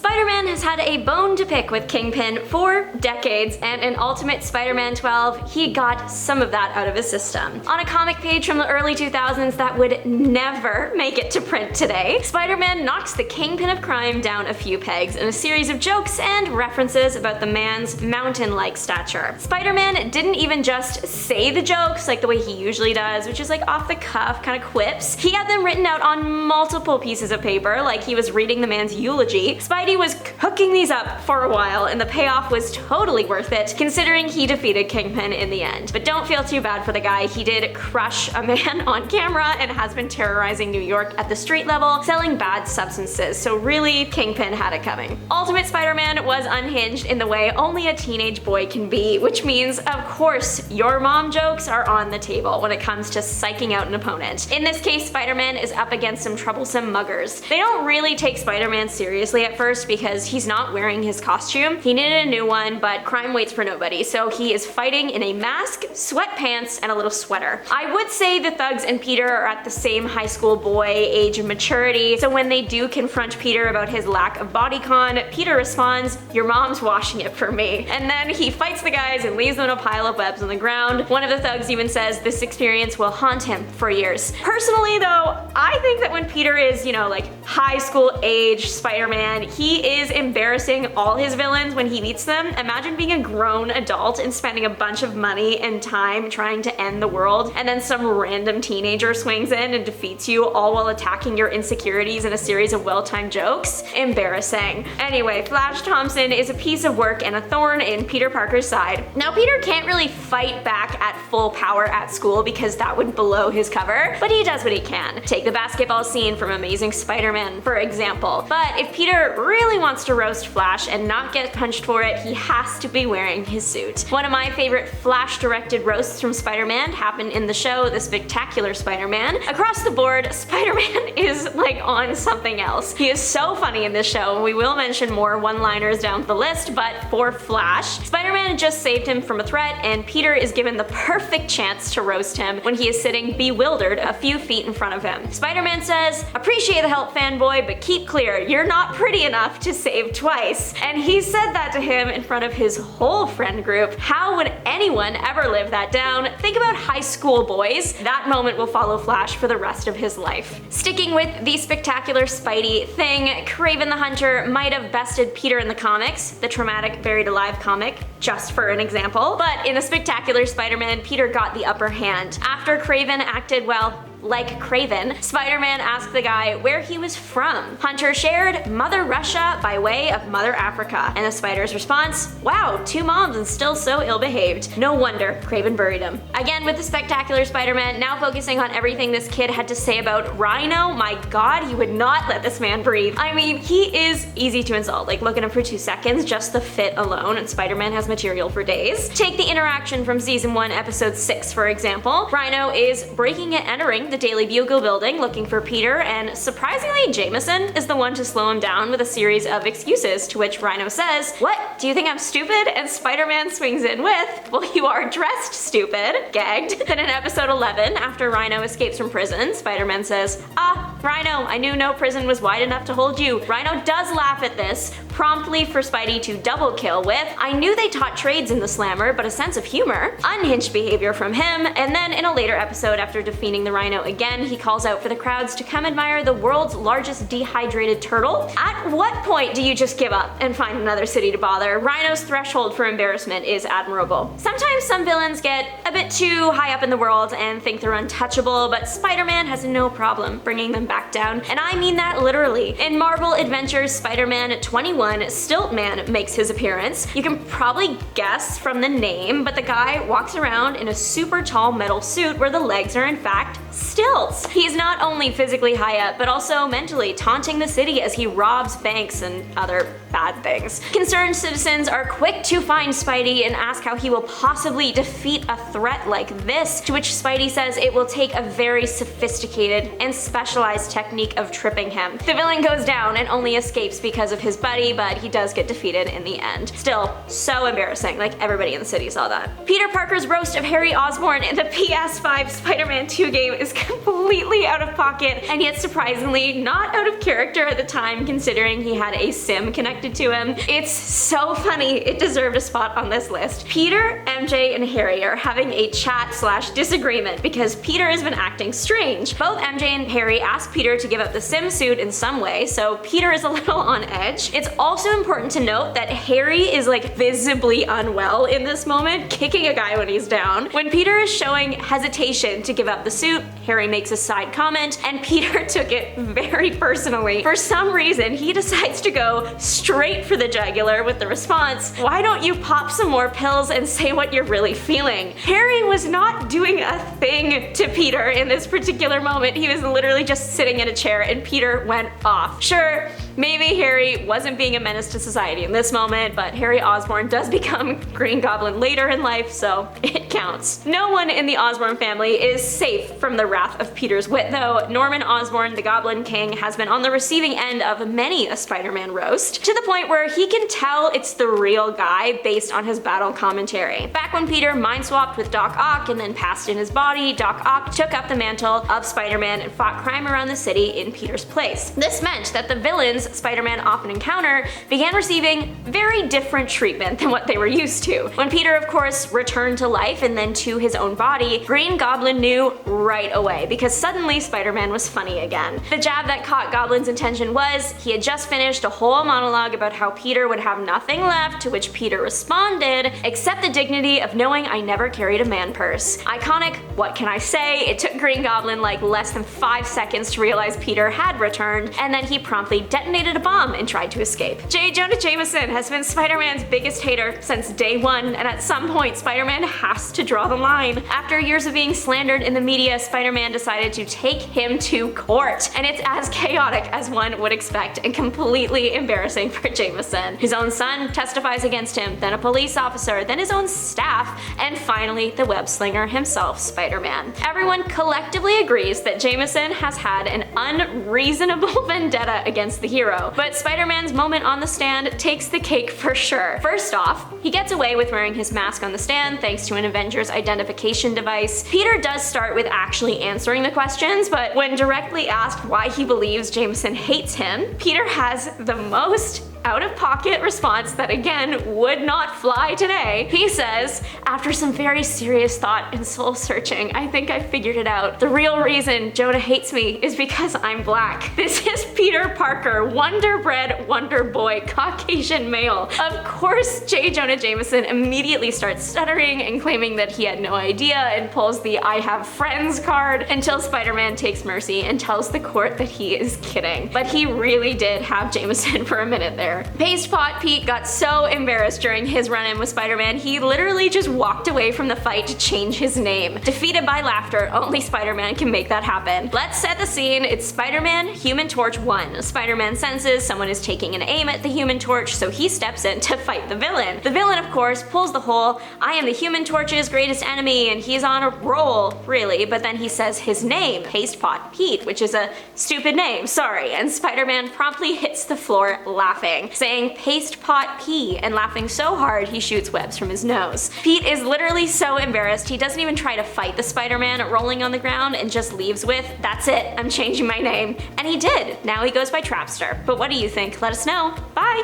Spider-Man has had a bone to pick with Kingpin for decades, and in Ultimate Spider-Man 12, he got some of that out of his system. On a comic page from the early 2000s that would never make it to print today, Spider-Man knocks the Kingpin of crime down a few pegs in a series of jokes and references about the man's mountain-like stature. Spider-Man didn't even just say the jokes like the way he usually does, which is like off the cuff kind of quips. He had them written out on multiple pieces of paper like he was reading the man's eulogy. Spidey was cooking these up for a while, and the payoff was totally worth it considering he defeated Kingpin in the end. But don't feel too bad for the guy. He did crush a man on camera and has been terrorizing New York at the street level, selling bad substances, so really, Kingpin had it coming. Ultimate Spider-Man was unhinged in the way only a teenage boy can be, which means, of course, your mom jokes are on the table when it comes to psyching out an opponent. In this case, Spider-Man is up against some troublesome muggers. They don't really take Spider-Man seriously at first because he's not wearing his costume. He needed a new one, but crime waits for nobody, so he is fighting in a mask, sweatpants, and a little sweater. I would say the thugs and Peter are at the same high school boy age of maturity, so when they do confront Peter about his lack of bodycon, Peter responds, "Your mom's washing it for me." And then he fights the guys and leaves them in a pile of webs on the ground. One of the thugs even says this experience will haunt him for years. Personally though, I think that when Peter is, like high school age Spider-Man, he is embarrassing all his villains when he meets them. Imagine being a grown adult and spending a bunch of money and time trying to end the world, and then some random teenager swings in and defeats you, all while attacking your insecurities in a series of well-timed jokes. Embarrassing. Anyway, Flash Thompson is a piece of work and a thorn in Peter Parker's side. Now, Peter can't really fight back at full power at school because that would blow his cover, but he does what he can. Take the basketball scene from Amazing Spider-Man, for example. But if Peter really wants to roast Flash and not get punched for it, he has to be wearing his suit. One of my favorite Flash-directed roasts from Spider-Man happened in the show The Spectacular Spider-Man. Across the board, Spider-Man is like on something else. He is so funny in this show, and we will mention more one-liners down the list, but for Flash, Spider-Man just saved him from a threat, and Peter is given the perfect chance to roast him when he is sitting bewildered a few feet in front of him. Spider-Man says, "Appreciate the help, fanboy, but keep clear, you're not pretty enough to save twice." And he said that to him in front of his whole friend group. How would anyone ever live that down? Think about high school boys. That moment will follow Flash for the rest of his life. Sticking with the Spectacular Spidey thing, Kraven the Hunter might have bested Peter in the comics, the traumatic Buried Alive comic, just for an example. But in the Spectacular Spider-Man, Peter got the upper hand. After Kraven acted, well, like Kraven, Spider-Man asked the guy where he was from. Hunter shared Mother Russia by way of Mother Africa, and the Spider's response, "Wow, two moms and still so ill-behaved. No wonder Kraven buried him." Again with the Spectacular Spider-Man, now focusing on everything this kid had to say about Rhino, my god, he would not let this man breathe. I mean, he is easy to insult, like look at him for 2 seconds, just the fit alone, and Spider-Man has material for days. Take the interaction from season 1, episode 6, for example. Rhino is breaking and entering the Daily Bugle building looking for Peter, and surprisingly, Jameson is the one to slow him down with a series of excuses, to which Rhino says, "What, do you think I'm stupid?" And Spider-Man swings in with, "Well, you are dressed stupid," gagged. Then in episode 11, after Rhino escapes from prison, Spider-Man says, "Ah, Rhino, I knew no prison was wide enough to hold you." Rhino does laugh at this, promptly for Spidey to double kill with, "I knew they taught trades in the Slammer, but a sense of humor." Unhinged behavior from him, and then in a later episode after defeating the Rhino again, he calls out for the crowds to come admire the world's largest dehydrated turtle. At what point do you just give up and find another city to bother? Rhino's threshold for embarrassment is admirable. Sometimes some villains get a bit too high up in the world and think they're untouchable, but Spider-Man has no problem bringing them back down, and I mean that literally. In Marvel Adventures Spider-Man 21, Stilt-Man makes his appearance. You can probably guess from the name, but the guy walks around in a super tall metal suit where the legs are in fact stilts. He's not only physically high up, but also mentally taunting the city as he robs banks and other bad things. Concerned citizens are quick to find Spidey and ask how he will possibly defeat a threat like this, to which Spidey says it will take a very sophisticated and specialized technique of tripping him. The villain goes down and only escapes because of his buddy, but he does get defeated in the end. Still, so embarrassing, like everybody in the city saw that. Peter Parker's roast of Harry Osborne in the PS5 Spider-Man 2 game is is completely out of pocket and yet surprisingly not out of character at the time considering he had a sim connected to him. It's so funny, it deserved a spot on this list. Peter, MJ, and Harry are having a chat/disagreement because Peter has been acting strange. Both MJ and Harry ask Peter to give up the sim suit in some way, so Peter is a little on edge. It's also important to note that Harry is like visibly unwell in this moment, kicking a guy when he's down. When Peter is showing hesitation to give up the suit, Harry makes a side comment, and Peter took it very personally. For some reason, he decides to go straight for the jugular with the response, "Why don't you pop some more pills and say what you're really feeling?" Harry was not doing a thing to Peter in this particular moment. He was literally just sitting in a chair and Peter went off. Sure, maybe Harry wasn't being a menace to society in this moment, but Harry Osborne does become Green Goblin later in life, so it counts. No one in the Osborne family is safe from the wrath of Peter's wit though. Norman Osborn, the Goblin King, has been on the receiving end of many a Spider-Man roast, to the point where he can tell it's the real guy based on his battle commentary. Back when Peter mind-swapped with Doc Ock and then passed in his body, Doc Ock took up the mantle of Spider-Man and fought crime around the city in Peter's place. This meant that the villains Spider-Man often encountered began receiving very different treatment than what they were used to. When Peter, of course, returned to life and then to his own body, Green Goblin knew right away because suddenly Spider-Man was funny again. The jab that caught Goblin's attention was he had just finished a whole monologue about how Peter would have nothing left, to which Peter responded, "Except the dignity of knowing I never carried a man purse." Iconic, what can I say? It took Green Goblin like less than 5 seconds to realize Peter had returned, and then he promptly detonated a bomb and tried to escape. J. Jonah Jameson has been Spider-Man's biggest hater since day one, and at some point Spider-Man has to draw the line. After years of being slandered in the media, Spider-Man decided to take him to court, and it's as chaotic as one would expect and completely embarrassing for Jameson. His own son testifies against him, then a police officer, then his own staff, and finally the web slinger himself, Spider-Man. Everyone collectively agrees that Jameson has had an unreasonable vendetta against the hero, but Spider-Man's moment on the stand takes the cake for sure. First off, he gets away with wearing his mask on the stand thanks to an Avengers identification device. Peter does start with actually answering the questions, but when directly asked why he believes Jameson hates him, Peter has the most out-of-pocket response that again would not fly today. He says, "After some very serious thought and soul searching, I think I figured it out. The real reason Jonah hates me is because I'm black." This is Peter Parker, Wonder Bread, Wonder Boy, Caucasian male. Of course, J. Jonah Jameson immediately starts stuttering and claiming that he had no idea and pulls the "I have friends" card until Spider-Man takes mercy and tells the court that he is kidding. But he really did have Jameson for a minute there. Paste Pot Pete got so embarrassed during his run-in with Spider-Man, he literally just walked away from the fight to change his name. Defeated by laughter, only Spider-Man can make that happen. Let's set the scene. It's Spider-Man, Human Torch 1. Spider-Man senses someone is taking an aim at the Human Torch, so he steps in to fight the villain. The villain, of course, pulls the whole "I am the Human Torch's greatest enemy," and he's on a roll, really, but then he says his name, Paste Pot Pete, which is a stupid name, sorry, and Spider-Man promptly hits the floor laughing, saying "Paste Pot P," and laughing so hard he shoots webs from his nose. Pete is literally so embarrassed he doesn't even try to fight the Spider-Man rolling on the ground and just leaves with, "That's it, I'm changing my name." And he did. Now he goes by Trapster. But what do you think? Let us know. Bye!